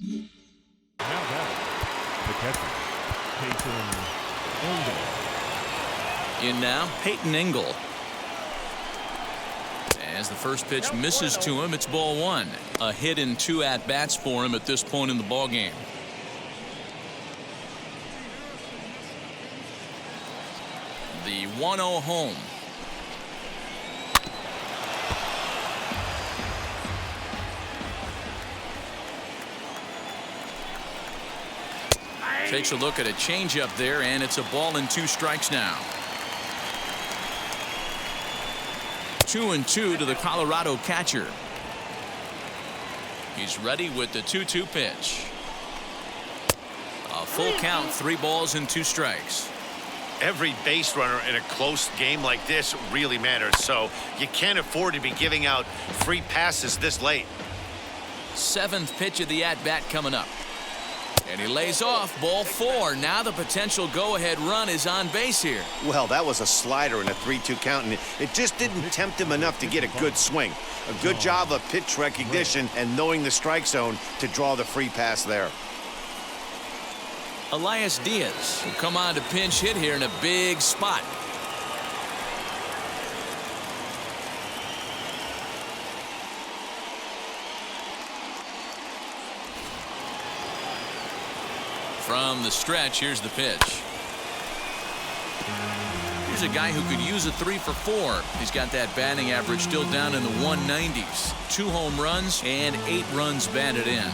Now batting, the catcher, Peyton Engel. In now, Peyton Engel. As the first pitch misses to him, it's ball one. A hit in 2 at-bats for him at this point in the ballgame. The 1-0 home. Takes a look at a changeup there, and it's a ball and 2 strikes now. 2-2 to the Colorado catcher. He's ready with the 2-2 pitch. A full count, 3 balls and 2 strikes. Every base runner in a close game like this really matters, so you can't afford to be giving out free passes this late. 7th pitch of the at-bat coming up. And he lays off, ball 4. Now the potential go-ahead run is on base here. Well, that was a slider in a 3-2 count, and it just didn't tempt him enough to get a good swing. A good job of pitch recognition and knowing the strike zone to draw the free pass there. Elias Diaz will come on to pinch hit here in a big spot. From the stretch, here's the pitch. Here's a guy who could use a 3 for 4. He's got that batting average still down in the 190s. 2 home runs and 8 runs batted in.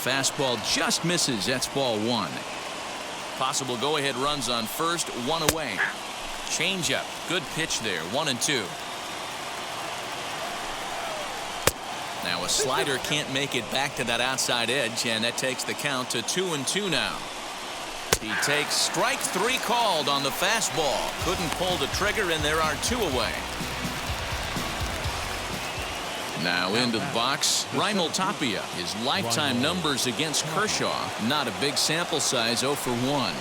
Fastball just misses. That's ball 1. Possible go-ahead runs on first, 1 away. Changeup, good pitch there, 1-2. Now a slider can't make it back to that outside edge, and that takes the count to 2-2 now. He takes strike 3 called on the fastball. Couldn't pull the trigger, and there are 2 away. Now into the box, Raimel Tapia. His lifetime numbers against Kershaw. Not a big sample size, 0 for 1.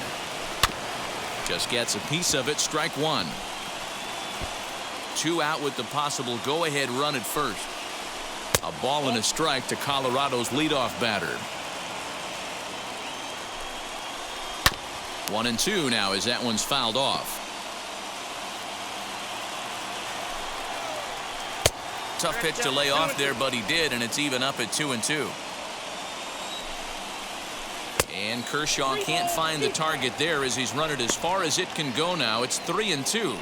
Just gets a piece of it, strike 1. 2 out with the possible go-ahead run at first. A ball and a strike to Colorado's leadoff batter. 1-2 now as that one's fouled off. Tough pitch to lay off there, but he did, and it's even up at 2-2. And Kershaw can't find the target there as he's run it as far as it can go now. It's 3-2.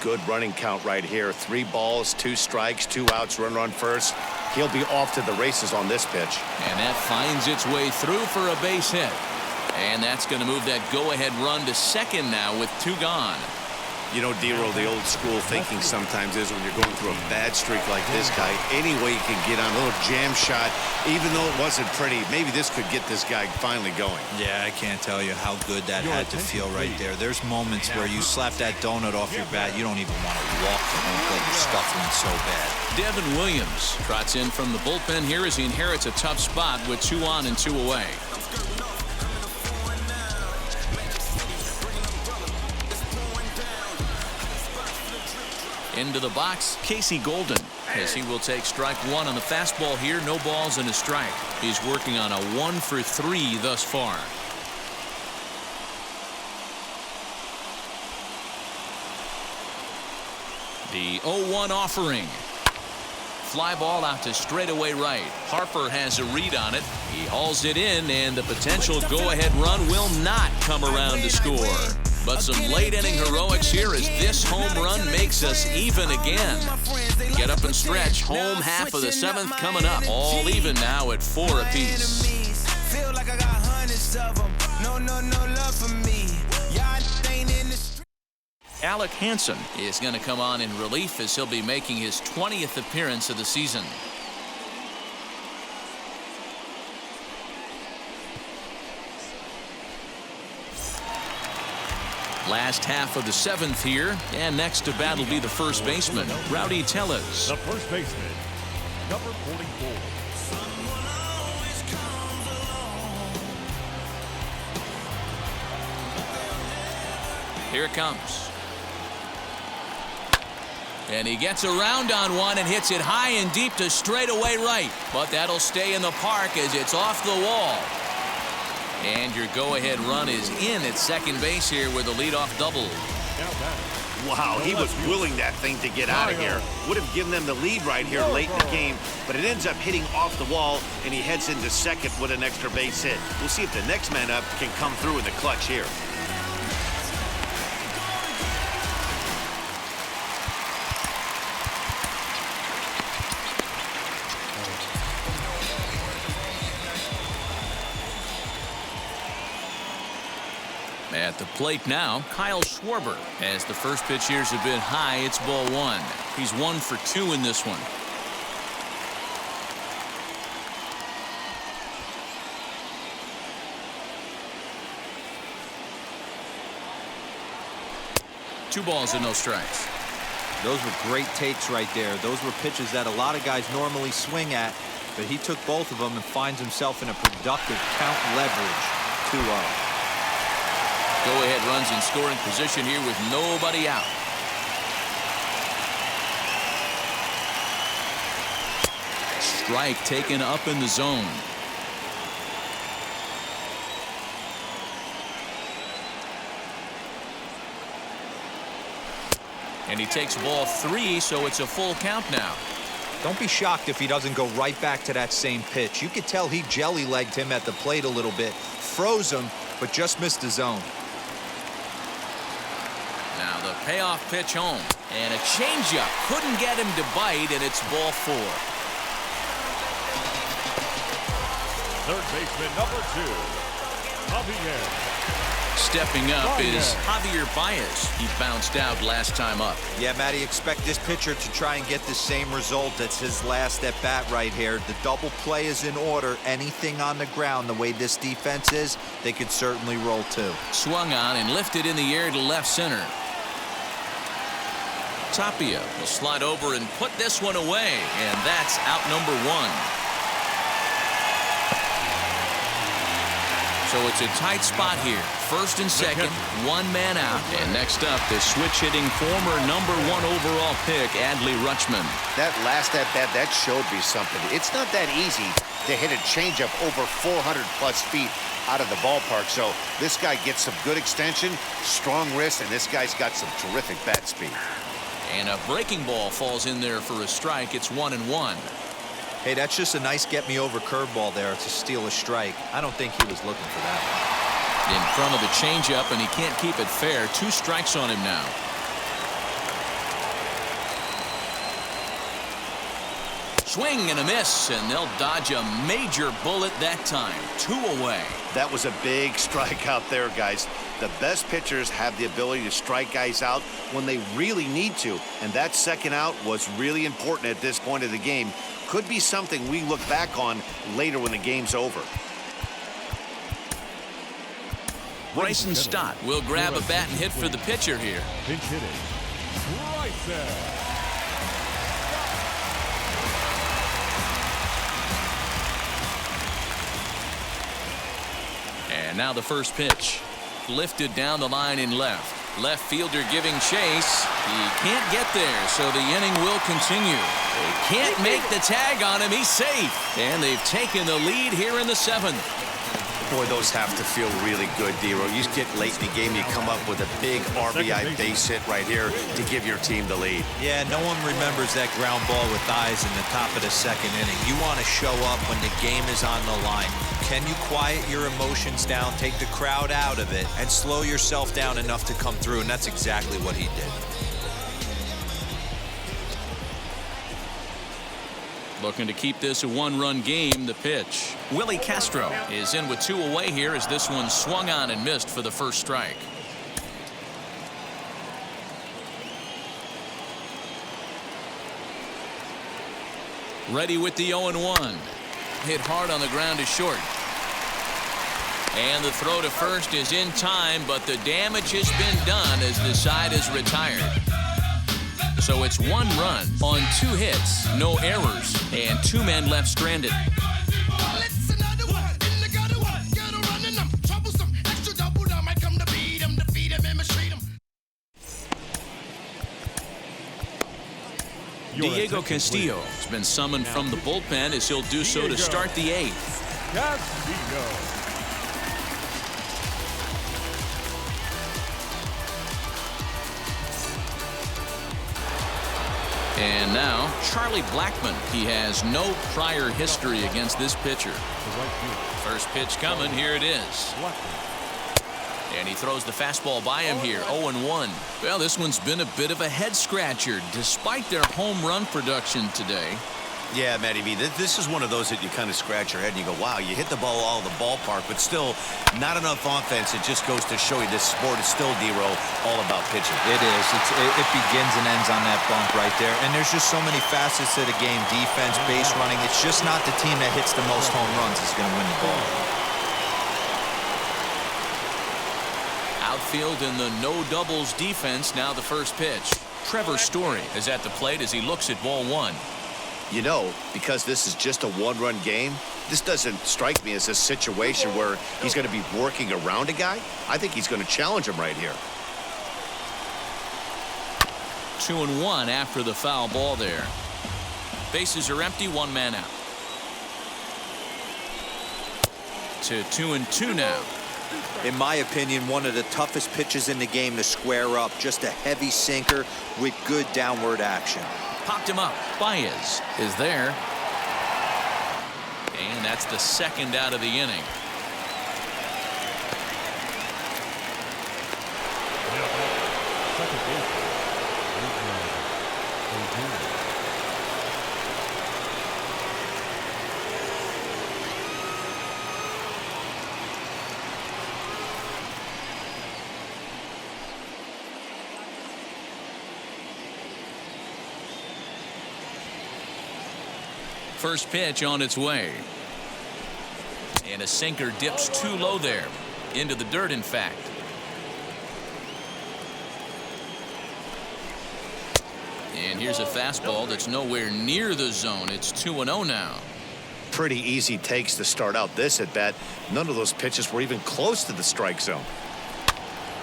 Good running count right here. 3 balls, 2 strikes, 2 outs, runner on first. He'll be off to the races on this pitch. And that finds its way through for a base hit. And that's going to move that go-ahead run to second now with 2 gone. You know, D-Roll, the old school thinking sometimes is when you're going through a bad streak like this guy, any way you can get on a little jam shot, even though it wasn't pretty, maybe this could get this guy finally going. Yeah, I can't tell you how good that had to feel right there. There's moments where you slap that donut off your bat, you don't even want to walk the home plate. You're scuffling so bad. Devin Williams trots in from the bullpen here as he inherits a tough spot with 2 on and 2 away. Into the box, Casey Golden, as he will take strike 1 on the fastball here. No balls and a strike. He's working on a 1 for 3 thus far. The 0-1 offering. Fly ball out to straightaway right. Harper has a read on it. He hauls it in, and the potential go-ahead run will not come around to score. But some late-inning heroics here as this home run makes us even again. Get up and stretch. Home half of the 7th coming up. All even now at 4 apiece. Feel like I got hundreds of them. No love for me. Alec Hansen is going to come on in relief as he'll be making his 20th appearance of the season. Last half of the 7th here, and next to bat will be the first baseman, Rowdy Tellez. The first baseman, number 44. Here it comes. And he gets around on one and hits it high and deep to straightaway right. But that'll stay in the park as it's off the wall. And your go-ahead run is in at second base here with a leadoff double. Wow, he was willing that thing to get out of here. Would have given them the lead right here late in the game, but it ends up hitting off the wall, and he heads into second with an extra base hit. We'll see if the next man up can come through in the clutch here. At the plate now, Kyle Schwarber. As the first pitch here's a bit high, it's ball one. He's 1 for 2 in this one. Two balls and no strikes. Those were great takes right there. Those were pitches that a lot of guys normally swing at, but he took both of them and finds himself in a productive count leverage 2-0. Go-ahead runs in scoring position here with nobody out. Strike taken up in the zone. And he takes ball 3, so it's a full count now. Don't be shocked if he doesn't go right back to that same pitch. You could tell he jelly-legged him at the plate a little bit, froze him, but just missed the zone. Now the payoff pitch home, and a changeup couldn't get him to bite, and it's ball 4. Third baseman number 2, Javier. Stepping up is Javier Baez. He bounced out last time up. Yeah, Matty, expect this pitcher to try and get the same result. It's his last at bat right here. The double play is in order. Anything on the ground, the way this defense is, they could certainly roll too. Swung on and lifted in the air to left center. Tapia will slide over and put this one away, and that's out number 1. So it's a tight spot here. First and second, 1 man out. And next up, the switch-hitting former number 1 overall pick, Adley Rutschman. That last at-bat, that showed me something. It's not that easy to hit a changeup over 400-plus feet out of the ballpark. So this guy gets some good extension, strong wrist, and this guy's got some terrific bat speed. And a breaking ball falls in there for a strike. It's 1-1. Hey, that's just a nice get-me-over curveball there to steal a strike. I don't think he was looking for that one. In front of the changeup, and he can't keep it fair. 2 strikes on him now. Swing and a miss, and they'll dodge a major bullet that time. 2 away. That was a big strike out there, guys. The best pitchers have the ability to strike guys out when they really need to, and that second out was really important at this point of the game. Could be something we look back on later when the game's over. Bryson Stott will grab a bat and hit for the pitcher here. Pinch hitting, Bryson. And now the first pitch. Lifted down the line in left. Left fielder giving chase. He can't get there, so the inning will continue. They can't make the tag on him. He's safe. And they've taken the lead here in the 7th. Boy, those have to feel really good, D-Row. You get late in the game, you come up with a big RBI base hit right here to give your team the lead. Yeah, no one remembers that ground ball with eyes in the top of the 2nd inning. You want to show up when the game is on the line. Can you quiet your emotions down, take the crowd out of it, and slow yourself down enough to come through? And that's exactly what he did. Looking to keep this a 1-run game. The pitch. Willie Castro is in with 2 away here as this one swung on and missed for the first strike. Ready with the 0-1. Hit hard on the ground to short. And the throw to first is in time, but the damage has been done as the side is retired. So it's 1 run on 2 hits, no errors, and 2 men left stranded. Diego Castillo has been summoned from the bullpen as he'll do so to start the 8th. Castillo. And now Charlie Blackmon. He has no prior history against this pitcher. First pitch coming. Here it is. And he throws the fastball by him here. 0-1. Well, this one's been a bit of a head scratcher despite their home run production today. Yeah, Matty V, this is one of those that you kind of scratch your head and you go, wow, you hit the ball all the ballpark, but still not enough offense. It just goes to show you this sport is still, D-Row, all about pitching. It is. It begins and ends on that bump right there. And there's just so many facets to the game. Defense, base running. It's just not the team that hits the most home runs is going to win the ball. Outfield in the no doubles defense. Now the first pitch. Trevor Story is at the plate as he looks at ball 1. You know, because this is just a one-run game, this doesn't strike me as a situation where he's going to be working around a guy. I think he's going to challenge him right here. 2-1 after the foul ball there. Bases are empty, 1 man out. To 2-2 now. In my opinion, one of the toughest pitches in the game to square up. Just a heavy sinker with good downward action. Popped him up. Baez is there. And that's the second out of the inning. First pitch on its way. And a sinker dips too low there. Into the dirt, in fact. And here's a fastball that's nowhere near the zone. It's 2-0 now. Pretty easy takes to start out this at bat. None of those pitches were even close to the strike zone.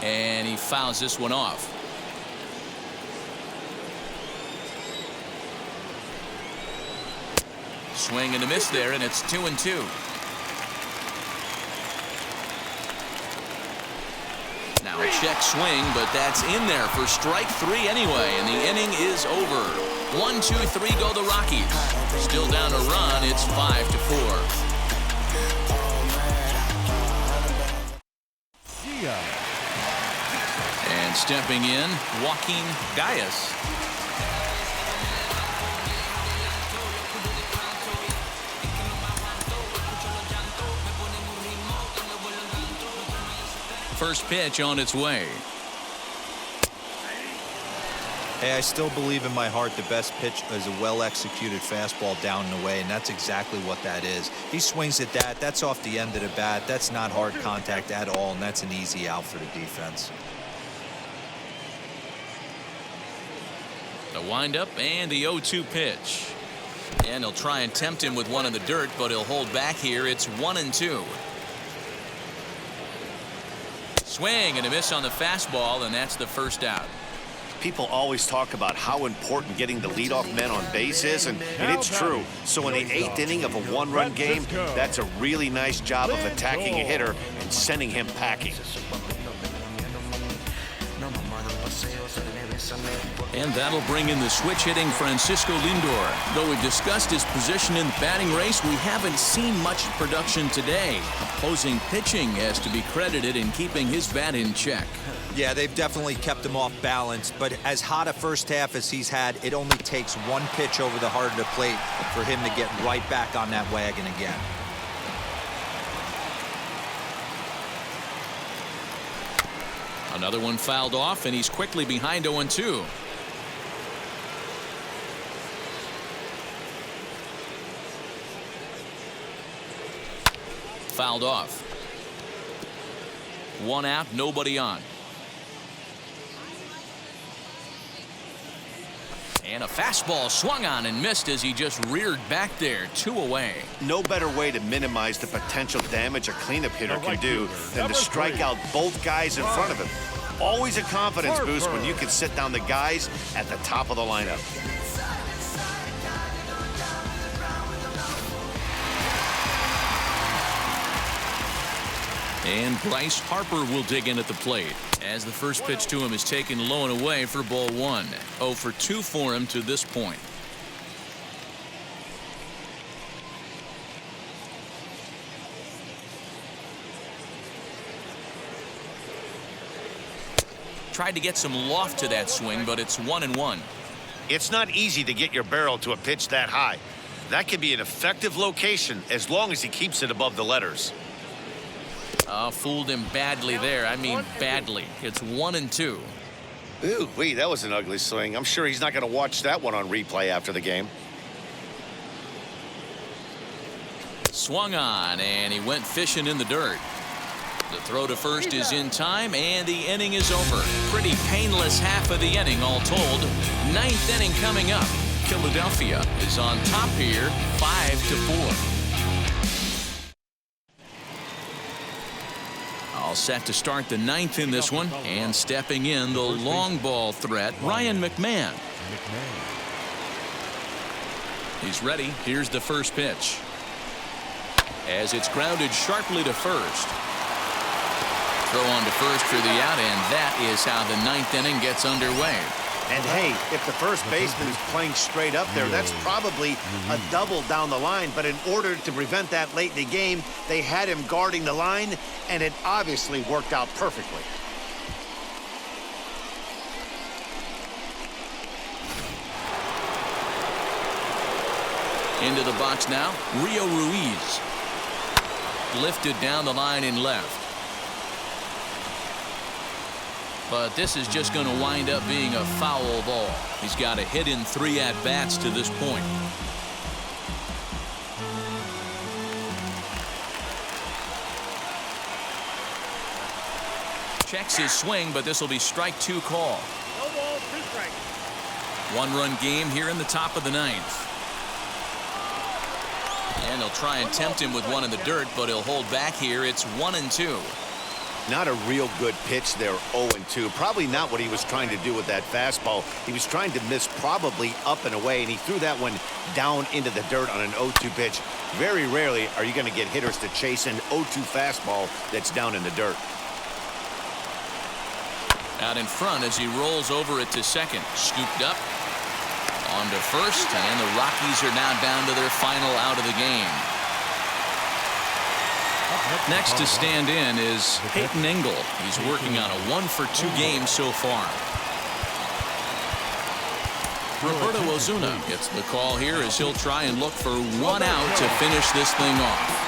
And he fouls this one off. Swing and a miss there, and it's 2-2. Now a check swing, but that's in there for strike 3 anyway, and the inning is over. 1, 2, 3 go the Rockies. Still down a run. It's 5-4. And stepping in, Joaquin Gaius. First pitch on its way. Hey, I still believe in my heart the best pitch is a well-executed fastball down and away, and that's exactly what that is. He swings at that. That's off the end of the bat. That's not hard contact at all, and that's an easy out for the defense. The windup and the 0-2 pitch. And he'll try and tempt him with one in the dirt, but he'll hold back here. It's 1-2. Swing and a miss on the fastball, and that's the first out. People always talk about how important getting the leadoff men on base is, and it's true. So in the 8th inning of a one-run game, that's a really nice job of attacking a hitter and sending him packing. And that'll bring in the switch-hitting Francisco Lindor. Though we've discussed his position in the batting race, we haven't seen much production today. Opposing pitching has to be credited in keeping his bat in check. Yeah, they've definitely kept him off balance, but as hot a first half as he's had, it only takes one pitch over the heart of the plate for him to get right back on that wagon again. Another one fouled off, and he's quickly behind 0-2. Fouled off. 1 out, nobody on. And a fastball swung on and missed as he just reared back there. 2 away. No better way to minimize the potential damage a cleanup hitter can do than to strike out both guys in front of him. Always a confidence boost when you can sit down the guys at the top of the lineup. And Bryce Harper will dig in at the plate as the first pitch to him is taken low and away for ball 1. 0 for 2 for him to this point. Tried to get some loft to that swing, but it's 1-1. It's not easy to get your barrel to a pitch that high. That can be an effective location as long as he keeps it above the letters. Fooled him badly there. I mean badly. It's 1-2. Ooh, wee, that was an ugly swing. I'm sure he's not going to watch that one on replay after the game. Swung on, and he went fishing in the dirt. The throw to first is in time, and the inning is over. Pretty painless half of the inning, all told. 9th inning coming up. Philadelphia is on top here, 5-4. All set to start the 9th in this one, and stepping in the long ball threat, Ryan McMahon. He's ready. Here's the first pitch. As it's grounded sharply to first. Throw on to first for the out, and that is how the 9th inning gets underway. And hey, if the first baseman is playing straight up there, that's probably a double down the line. But in order to prevent that late in the game, they had him guarding the line, and it obviously worked out perfectly. Into the box now, Rio Ruiz. Lifted down the line in left. But this is just going to wind up being a foul ball. He's got a hit in 3 at-bats to this point. Checks his swing, but this will be strike 2 call. No ball, 2 strikes. 1-run game here in the top of the 9th. And they'll try and tempt him with one in the dirt, but he'll hold back here. It's 1-2. Not a real good pitch there, 0-2. Probably not what he was trying to do with that fastball. He was trying to miss probably up and away, and he threw that one down into the dirt on an 0-2 pitch. Very rarely are you going to get hitters to chase an 0-2 fastball that's down in the dirt. Out in front as he rolls over it to second. Scooped up. On to first, and the Rockies are now down to their final out of the game. Next to stand in is Peyton Engel. He's working on a 1-for-2 game so far. Roberto Ozuna gets the call here as he'll try and look for 1 out to finish this thing off.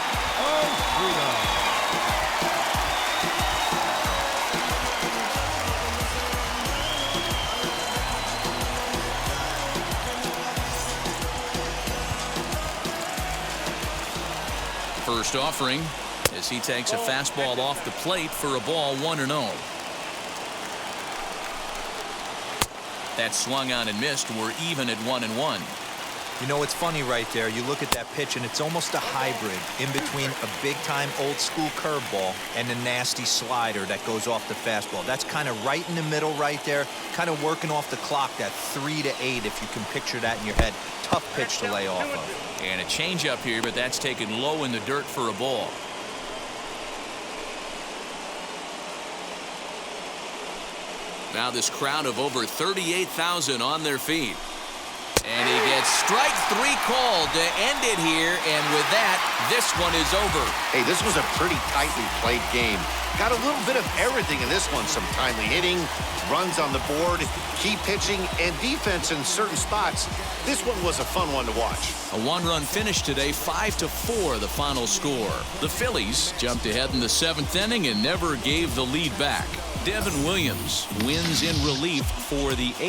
First offering as he takes a fastball off the plate for a ball 1-0. That swung on and missed. We're even at 1-1. You know, it's funny right there. You look at that pitch, and it's almost a hybrid in between a big-time old-school curveball and a nasty slider that goes off the fastball. That's kind of right in the middle right there, kind of working off the clock, that 3 to 8, if you can picture that in your head. Tough pitch to lay off of. And a changeup here, but that's taken low in the dirt for a ball. Now this crowd of over 38,000 on their feet. And he gets strike 3 called to end it here, and with that, this one is over. Hey, this was a pretty tightly played game. Got a little bit of everything in this one. Some timely hitting, runs on the board, key pitching, and defense in certain spots. This one was a fun one to watch. A 1-run finish today, 5-4 the final score. The Phillies jumped ahead in the 7th inning and never gave the lead back. Devin Williams wins in relief for the 8th.